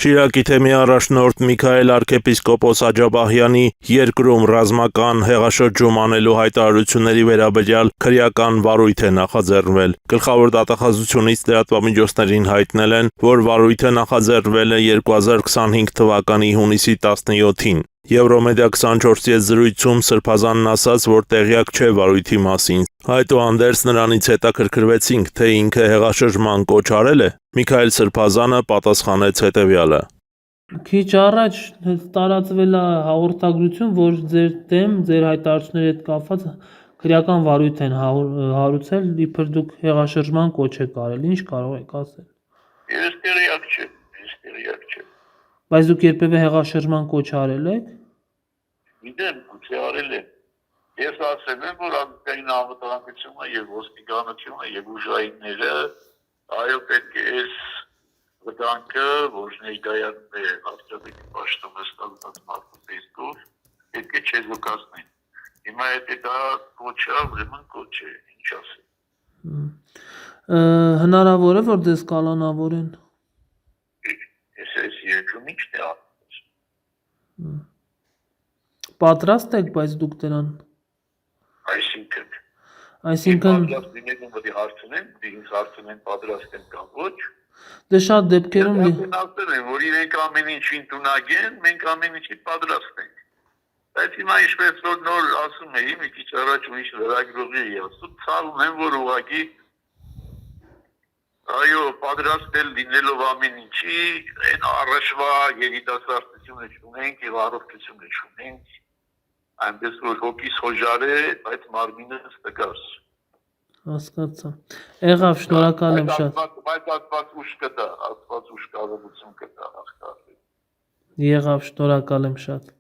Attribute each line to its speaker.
Speaker 1: Շիրակի թեմի առաջնորդ Միքայել arczepiskopos Աջաբահյանի երկրում ռազմական հեղաշրջում անելու հայտարարությունների վերաբերյալ քրեական վարույթ է նախաձեռնվել։ Գլխավոր դատախազությունից լրատվամիջոցներին հայտնել են, որ վարույթը նախաձեռնվել է 2025 թվականի հունիսի 17-ին։ Եվրոմեդիա 24-ի հետ զրույցում Սրբազանն ասաց, որ տեղյակ չէ վարույթի մասին։ Այդուհանդերձ նրանից հետաքրքրվեցինք, թե ինքը հեղաշրջման կոչ արել է։ Միքայել Սրբազանը պատասխանեց հետևյալը.
Speaker 2: Քիչ առաջ տարածվել է հաղորդագրություն, որ ձեր դեմ, ձեր հայտարարությունների հետ կապված քրեական վարույթ են հարուցել, իբր դուք հեղաշրջման կոչ եք արել։ Ինչ կարող եք ասել։
Speaker 3: Ես տեղյակ չեմ։
Speaker 2: Բայց դուք երբևէ հեղաշրջման կոչ արել եք։
Speaker 3: Գիտեմ, գուցե արել եմ։ Ես ասել եմ, որ ազգային անվտանգությունը եւ ոստիկանությունը եւ ուժայինները այո պետք է այս վտանգը, որ ներկայանում է վարչապետի պաշտոնը ստանալու մարդուց դուրս, պետք է չեզոքացնեն։ Հիմա եթե դա կոչ է, ուրեմն կոչ է, ինչ ասել։
Speaker 2: Հնարավոր է, որ դες կալանավորեն։
Speaker 3: Ես երկրում ինչ է ասել։
Speaker 2: Պատրաստ եք, բայց դուք դրան։
Speaker 3: Այսինքն պատրաստ լինելու պետք է հարցնեն, ինձ հարցնեն պատրաստ են կամ ոչ։
Speaker 2: Դե շատ դեպքերում
Speaker 3: ասել են, որ իրենք ամեն ինչին տունակ են, մենք ամեն ինչի պատրաստ ենք։ Բայց հիմա ինչպես որ նոր ասում էի, մի քիչ առաջ ուրիշ լրագրողի էի ասում, ցավում եմ, որ ուղղակի այո, պատրաստ էլ լինելով ամեն ինչի, այն առաջվա երիտասարդությունը չունենք եւ առողջությունը չունենք, այնպես որ հոգիս հոժար է, բայց մարմինը ստգար։
Speaker 2: Հասկացա։ Եղավ, շնորհակալ եմ շատ։
Speaker 3: Բայց Աստված ուժ կտա, Աստված ուժ կարողություն կտա հաղթահարել։
Speaker 2: Եղավ, շնորհակալ եմ շատ։